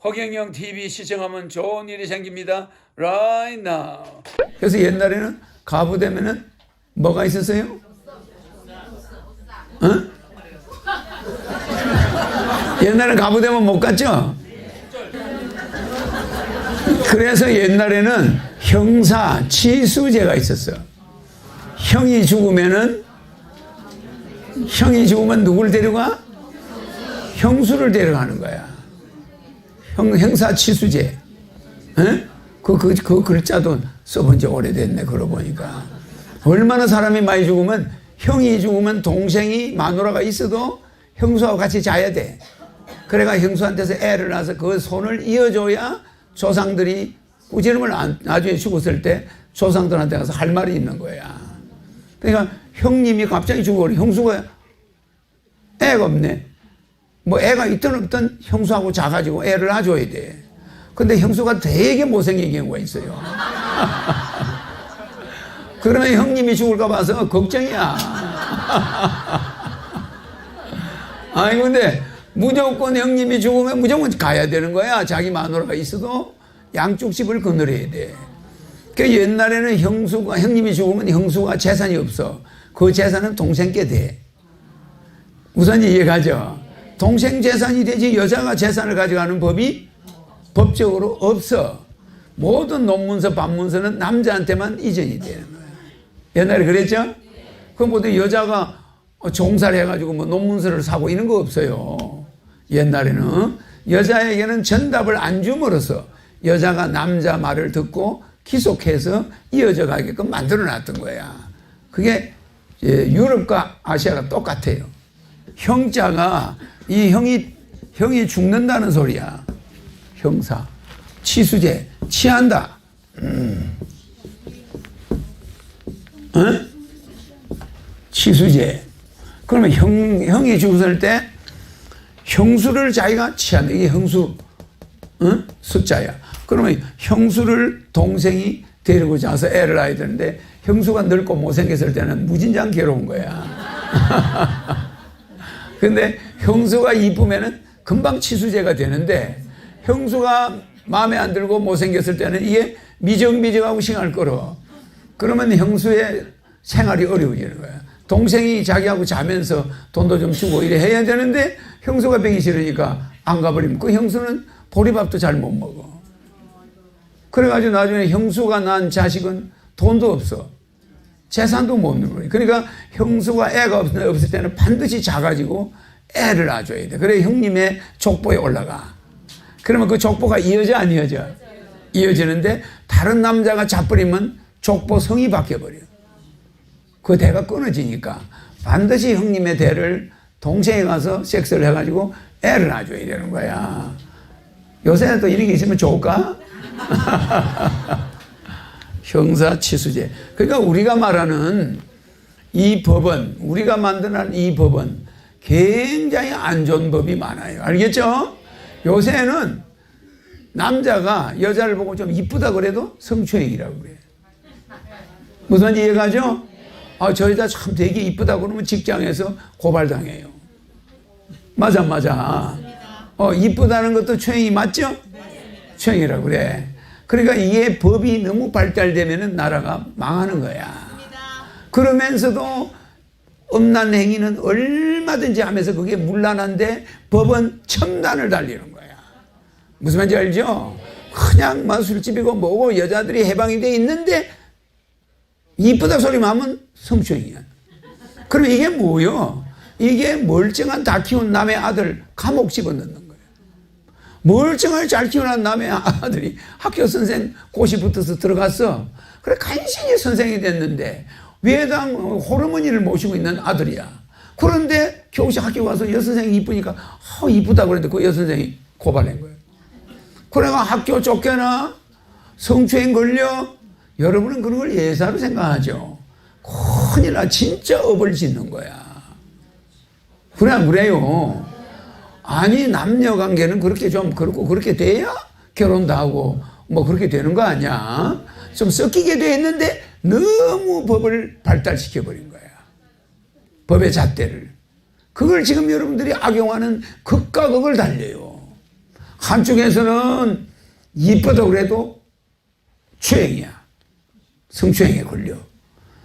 허경영 TV 시청하면 좋은 일이 생깁니다. Right now. 그래서 옛날에는 가부되면은 뭐가 있었어요? 어? 옛날에 가부되면 못 갔죠? 그래서 옛날에는 형사 치수제가 있었어. 형이 죽으면 누굴 데려가? 형수를 데려가는 거야. 형사 치수제. 그 글자도 써본 지 오래됐네. 그러고 보니까. 얼마나 사람이 많이 죽으면, 형이 죽으면 동생이 마누라가 있어도 형수하고 같이 자야 돼. 그래가 형수한테서 애를 낳아서 그 손을 이어줘야 조상들이 꾸지름을 나중에 죽었을 때 조상들한테 가서 할 말이 있는 거야. 그러니까 형님이 갑자기 죽어버려. 형수가 애가 없네. 뭐 애가 있든 없든 형수하고 자가지고 애를 낳아줘야 돼. 근데 형수가 되게 못생긴 경우가 있어요. 그러면 형님이 죽을까 봐서 걱정이야. 아니 근데 무조건 형님이 죽으면 무조건 가야 되는 거야. 자기 마누라가 있어도 양쪽 집을 거느려야 돼. 그 옛날에는 형님이 죽으면 형수가 재산이 없어. 그 재산은 동생께 돼. 우선 이해가죠? 동생 재산이 되지 여자가 재산을 가져가는 법이 법적으로 없어. 모든 논문서, 반문서는 남자한테만 이전이 되는 거야. 옛날에 그랬죠? 그럼 모두 여자가 종사를 해가지고 뭐 논문서를 사고 이런 거 없어요. 옛날에는 여자에게는 전답을 안 줌으로써 여자가 남자 말을 듣고 기속해서 이어져 가게끔 만들어 놨던 거야. 그게 유럽과 아시아가 똑같아요. 형자가 이 형이 죽는다는 소리야. 형사, 치수제, 치한다. 치수제. 그러면 형이 죽었을 때 형수를 자기가 치한다. 이게 형수 숫자야. 그러면 형수를 동생이 데리고 자서 애를 낳아야 되는데 형수가 늙고 못생겼을 때는 무진장 괴로운 거야. 근데 형수가 이쁘면은 금방 치수제가 되는데 형수가 마음에 안 들고 못생겼을 때는 이게 미적미적하고 싱할 거로. 그러면 형수의 생활이 어려워지는 거야. 동생이 자기하고 자면서 돈도 좀 주고 이래 해야 되는데 형수가 배기 싫으니까 안 가버리면 그 형수는 보리밥도 잘 못 먹어. 그래가지고 나중에 형수가 낳은 자식은 돈도 없어. 재산도 못 얻는 거예요. 그러니까 형수가 애가 없을 때는 반드시 자가지고 애를 낳아줘야 돼. 그래 형님의 족보에 올라가. 그러면 그 족보가 이어져 안 이어져? 이어지는데 다른 남자가 잡버리면 족보 성이 바뀌어버려. 그 대가 끊어지니까 반드시 형님의 대를 동생이 가서 섹스를 해가지고 애를 낳아줘야 되는 거야. 요새는 또 이런 게 있으면 좋을까? 형사치수제. 그러니까 우리가 말하는 이 법은, 우리가 만드는 이 법은 굉장히 안 좋은 법이 많아요. 알겠죠? 요새는 남자가 여자를 보고 좀 이쁘다 그래도 성추행이라고 그래. 무슨 이해가죠? 아, 저 여자 참 되게 이쁘다 그러면 직장에서 고발당해요. 맞아. 이쁘다는 것도 추행이 맞죠? 추행이라고 그래. 그러니까 이게 법이 너무 발달되면 나라가 망하는 거야. 그러면서도 음란 행위는 얼마든지 하면서 그게 문란한데 법은 첨단을 달리는 거야. 무슨 말인지 알죠? 그냥 막 술집이고 뭐고 여자들이 해방이 돼 있는데 이쁘다 소리만 하면 성추행이야. 그럼 이게 뭐요? 이게 멀쩡한 다 키운 남의 아들 감옥 집어넣는 거야. 멀쩡하게 잘 키우는 남의 아들이 학교 선생 고시 붙어서 들어갔어. 그래 간신히 선생이 됐는데 외당 호르몬이를 모시고 있는 아들이야. 그런데 교실 학교 가서 여선생이 이쁘니까 이쁘다고 그랬는데 그 여선생이 고발한 거예요. 그래가 학교 쫓겨나 성추행 걸려. 여러분은 그런 걸 예사로 생각하죠. 큰일 나. 진짜 업을 짓는 거야. 그래 안 그래요? 아니 남녀 관계는 그렇게 좀 그렇고 그렇게 돼야 결혼도 하고 뭐 그렇게 되는 거 아니야? 좀 섞이게 돼 있는데 너무 법을 발달시켜 버린 거야. 법의 잣대를. 그걸 지금 여러분들이 악용하는 극과 극을 달려요. 한쪽에서는 이쁘다 그래도 추행이야. 성추행에 걸려.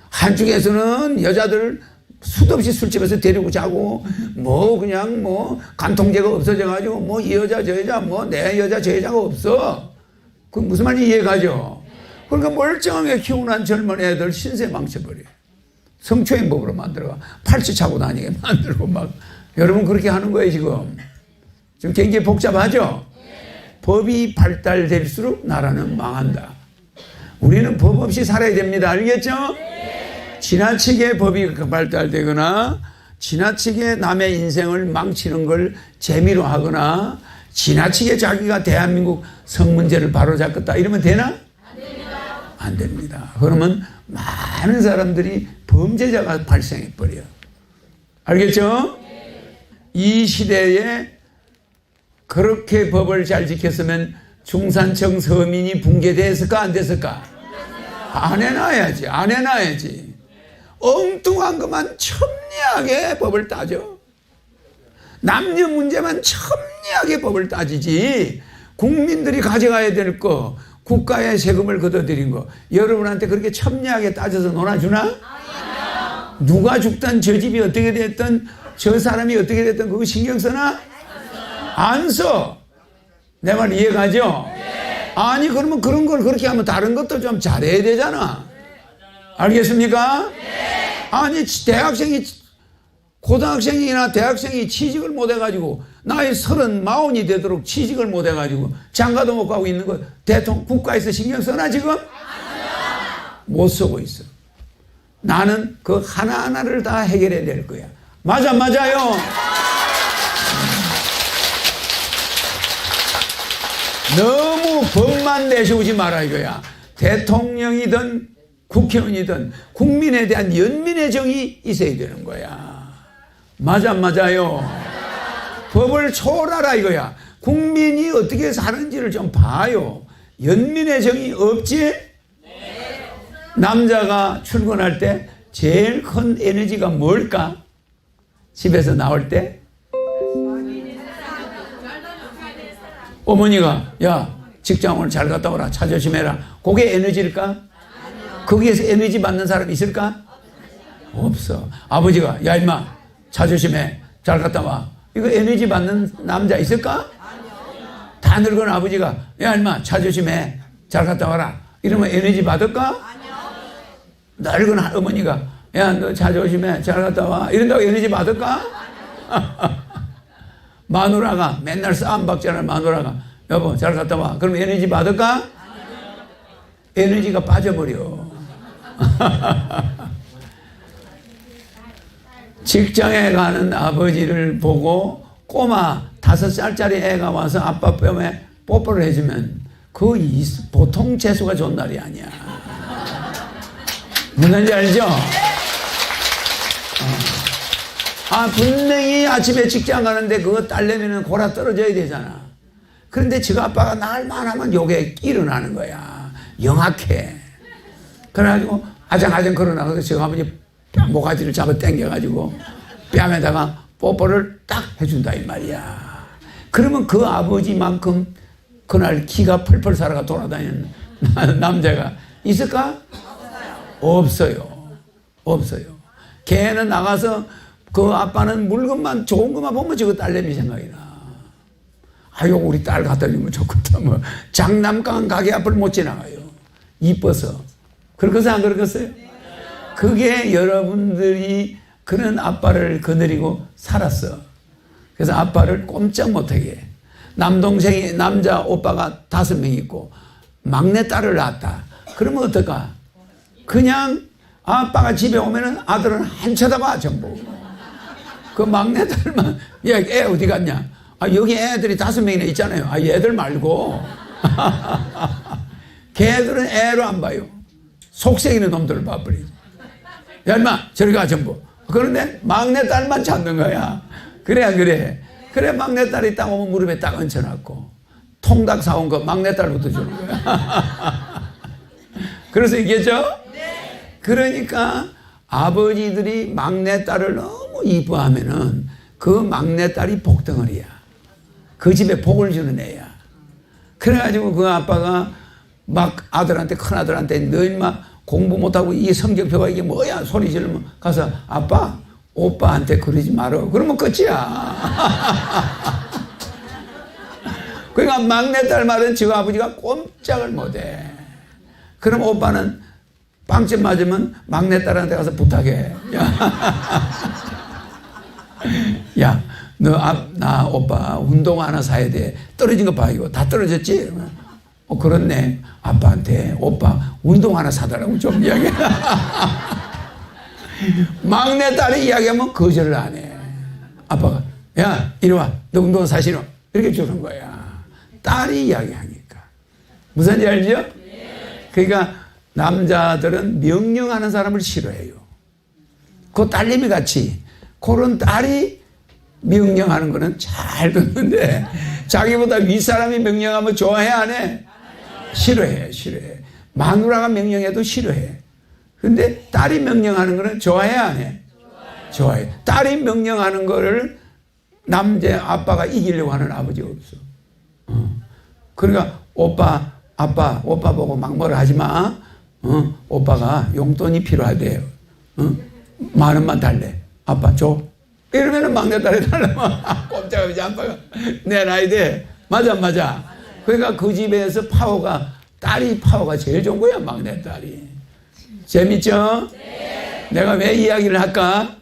한쪽에서는 여자들 수도 없이 술집에서 데리고 자고 뭐 그냥 뭐 간통죄가 없어져 가지고 뭐 이 여자 저 여자 뭐 내 여자 저 여자가 없어. 그 무슨 말인지 이해가죠? 그러니까 멀쩡하게 키우는 젊은 애들 신세 망쳐버려. 성추행법으로 만들어가 팔찌 차고 다니게 만들고 막. 여러분 그렇게 하는 거예요 지금. 지금 굉장히 복잡하죠? 법이 발달될수록 나라는 망한다. 우리는 법 없이 살아야 됩니다. 알겠죠? 지나치게 법이 발달되거나 지나치게 남의 인생을 망치는 걸 재미로 하거나 지나치게 자기가 대한민국 성문제를 바로잡겠다 이러면 되나? 안 됩니다. 그러면 많은 사람들이 범죄자가 발생해버려요. 알겠죠? 이 시대에 그렇게 법을 잘 지켰으면 중산층 서민이 붕괴됐을까 안 됐을까? 안 해놔야지. 안 해놔야지. 엉뚱한 것만 첨예하게 법을 따져. 남녀 문제만 첨예하게 법을 따지지. 국민들이 가져가야 될 거, 국가의 세금을 걷어들인 거 여러분한테 그렇게 첨예하게 따져서 놀아주나? 누가 죽든 저 집이 어떻게 됐든 저 사람이 어떻게 됐든 그거 신경 쓰나? 안 써. 내 말 이해가죠? 아니 그러면 그런 걸 그렇게 하면 다른 것도 좀 잘해야 되잖아. 알겠습니까? 아니 대학생이 고등학생이나 대학생이 취직을 못 해가지고 나이 30, 40이 되도록 취직을 못 해가지고 장가도 못 가고 있는 거 대통령 국가에서 신경 쓰나 지금? 못 쓰고 있어. 나는 그 하나하나를 다 해결해야 될 거야. 맞아요. 너무 법만 내세우지 마라 이거야. 대통령이든 국회의원이든 국민에 대한 연민의 정이 있어야 되는 거야. 맞아요. 법을 초월하라 이거야. 국민이 어떻게 사는지를 좀 봐요. 연민의 정이 없지? 남자가 출근할 때 제일 큰 에너지가 뭘까? 집에서 나올 때? 어머니가 야 직장 오늘 잘 갔다 오라 차 조심해라. 그게 에너지일까? 거기에서 에너지 받는 사람 있을까? 없어. 아버지가 야 임마 차 조심해 잘 갔다 와. 이거 에너지 받는 남자 있을까? 다 늙은 아버지가 야 임마 차 조심해 잘 갔다 와라. 이러면 에너지 받을까? 늙은 어머니가 야 너 차 조심해 잘 갔다 와. 이런다고 에너지 받을까? 마누라가 맨날 싸움 박잖아. 마누라가 여보 잘 갔다 와. 그럼 에너지 받을까? 에너지가 빠져버려. 직장에 가는 아버지를 보고 꼬마 5살짜리 애가 와서 아빠 뺨에 뽀뽀를 해주면 그 보통 재수가 좋은 날이 아니야. 뭔지 알죠? 분명히 아침에 직장 가는데 그거 딸내미는 골아 떨어져야 되잖아. 그런데 저 아빠가 날만 하면 요게 일어나는 거야. 영악해. 그래가지고 아장아장 걸어나가서 저 아버지 모가지를 잡아 당겨가지고 뺨에다가 뽀뽀를 딱 해준다 이 말이야. 그러면 그 아버지만큼 그날 기가 펄펄 살아가 돌아다니는 남자가 있을까? 없어요. 걔는 나가서 그 아빠는 물건만 좋은 것만 보면 저거 딸내미 생각이 나. 아유 우리 딸 갖다 주면 좋겠다. 뭐 장난감 가게 앞을 못 지나가요. 이뻐서. 그렇겠어요? 안 그렇겠어요? 그게 여러분들이 그런 아빠를 거느리고 살았어. 그래서 아빠를 꼼짝 못하게. 남동생이 남자 오빠가 5명 있고 막내딸을 낳았다. 그러면 어떨까? 그냥 아빠가 집에 오면은 아들은 한 쳐다봐 전부. 그 막내딸만 야, 애 어디 갔냐? 여기 애들이 5명이나 있잖아요. 얘들 말고. 걔들은 애로 안 봐요. 속색이는 놈들을 봐버리지. 야 임마 저리 가 전부. 그런데 막내딸만 찾는 거야. 그래 안 그래? 그래 막내딸이 딱 오면 무릎에 딱 얹혀놨고 통닭 사온 거 막내딸부터 주는 거야. 그래서 이겠죠? 그러니까 아버지들이 막내딸을 너무 이뻐하면은 그 막내딸이 복덩어리야. 그 집에 복을 주는 애야. 그래가지고 그 아빠가 막 아들한테, 큰 아들한테 너 인마 공부 못하고 이 성적표가 이게 뭐야 소리 지르면 가서 아빠 오빠한테 그러지 말어. 그러면 끝이야. 그러니까 막내딸 말은 지금 아버지가 꼼짝을 못해. 그럼 오빠는 빵집 맞으면 막내딸한테 가서 부탁해. 야, 나 오빠 운동 하나 사야 돼. 떨어진 거 봐, 이거. 다 떨어졌지? 그렇네. 아빠한테 오빠 운동 하나 사달라고 좀 이야기해. 막내딸이 이야기하면 거절을 안 해. 아빠가, 야, 이리 와. 너 운동 사시노? 이렇게 주는 거야. 딸이 이야기하니까. 무슨 지 알죠? 그러니까 남자들은 명령하는 사람을 싫어해요. 그 딸내미 같이 그런 딸이 명령하는 거는 잘 듣는데 자기보다 윗사람이 명령하면 좋아해 안 해? 싫어해. 마누라가 명령해도 싫어해. 근데 딸이 명령하는 거는 좋아해 안 해? 좋아해. 딸이 명령하는 거를 남자 아빠가 이기려고 하는 아버지가 없어. 그러니까 아빠 보고 막 뭐라 하지 마. 오빠가 용돈이 필요하대요. 10,000원만 달래. 아빠 줘. 이러면은 막내딸이 달라면 꼼짝없이 아빠가 내 나이 돼. 맞아. 그러니까 그 집에서 딸이 파워가 제일 좋은 거야, 막내딸이. 재밌죠? 네. 내가 왜 이야기를 할까?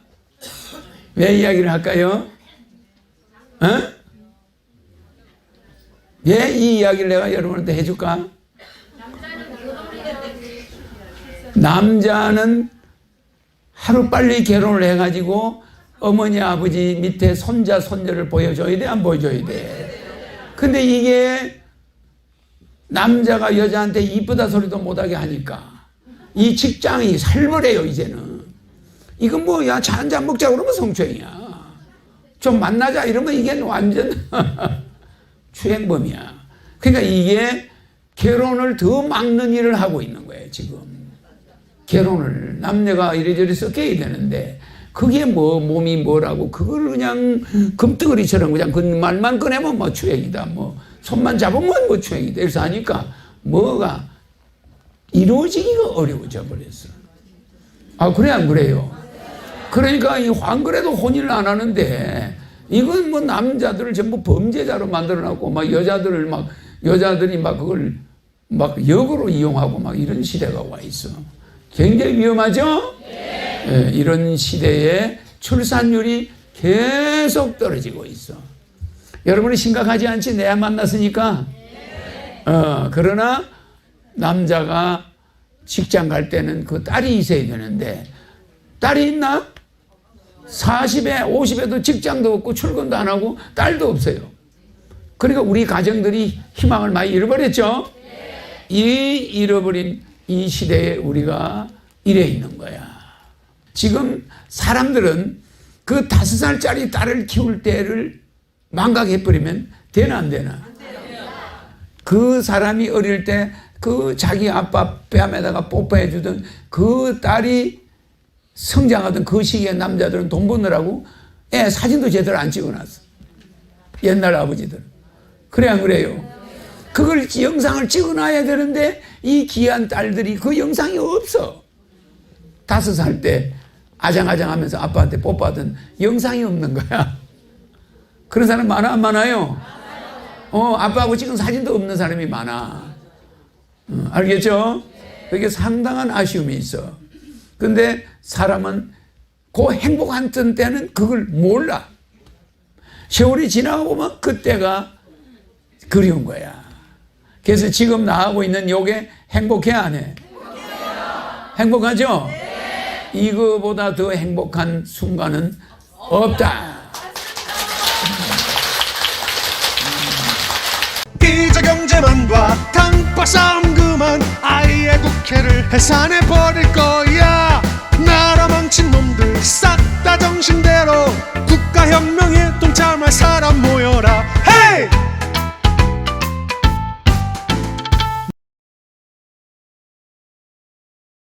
왜 이야기를 할까요? 왜 이 이야기를 내가 여러분한테 해줄까? 남자는 하루빨리 결혼을 해가지고 어머니 아버지 밑에 손자 손녀를 보여줘야 돼, 안 보여줘야 돼? 근데 이게 남자가 여자한테 이쁘다 소리도 못하게 하니까 이 직장이 살벌해요. 이제는 이건 뭐 야 차 한잔 먹자 그러면 성추행이야. 좀 만나자 이러면 이게 완전 추행범이야. 그러니까 이게 결혼을 더 막는 일을 하고 있는 거예요. 지금 결혼을 남녀가 이래저래 섞여야 되는데 그게 뭐 몸이 뭐라고 그걸 그냥 금덩어리처럼 그냥 그 말만 꺼내면 뭐 추행이다, 뭐 손만 잡으면 뭐 추행이다 이래서 하니까 뭐가 이루어지기가 어려워져 버렸어. 아, 그래 안 그래요? 그러니까 이 황그래도 혼인을 안 하는데 이건 뭐 남자들을 전부 범죄자로 만들어놨고 막 여자들이 막 그걸 막 역으로 이용하고 막 이런 시대가 와 있어. 굉장히 위험하죠? 네, 이런 시대에 출산율이 계속 떨어지고 있어. 여러분이 심각하지 않지? 내가 만났으니까. 그러나 남자가 직장 갈 때는 그 딸이 있어야 되는데 딸이 있나? 40에 50에도 직장도 없고 출근도 안 하고 딸도 없어요. 그러니까 우리 가정들이 희망을 많이 잃어버렸죠. 이 잃어버린 이 시대에 우리가 이래 있는 거야. 지금 사람들은 그 5살짜리 딸을 키울 때를 망각해버리면 되나 안 되나? 그 사람이 어릴 때 그 자기 아빠 뺨에다가 뽀뽀해주던 그 딸이 성장하던 그 시기에 남자들은 돈 버느라고 애 사진도 제대로 안 찍어놨어. 옛날 아버지들. 그래 안 그래요? 그걸 영상을 찍어놔야 되는데 이 귀한 딸들이 그 영상이 없어. 5살 때 아장아장하면서 아빠한테 뽀뽀하던 영상이 없는 거야. 그런 사람 많아 안 많아요? 아빠하고 찍은 사진도 없는 사람이 많아. 알겠죠? 그게 상당한 아쉬움이 있어. 근데 사람은 그 행복한 때는 그걸 몰라. 세월이 지나고 보면 그때가 그리운 거야. 그래서 지금 나하고 있는 요게 행복해 안 해? 행복하죠? 이거보다 더 행복한 순간은 없다. 이제 경제만 봐 당파 싸움 그만 아예 국회를 해산해버릴 거야. 나라 망친 놈들 싹 다 정신대로 국가혁명에 동참할 사람 모여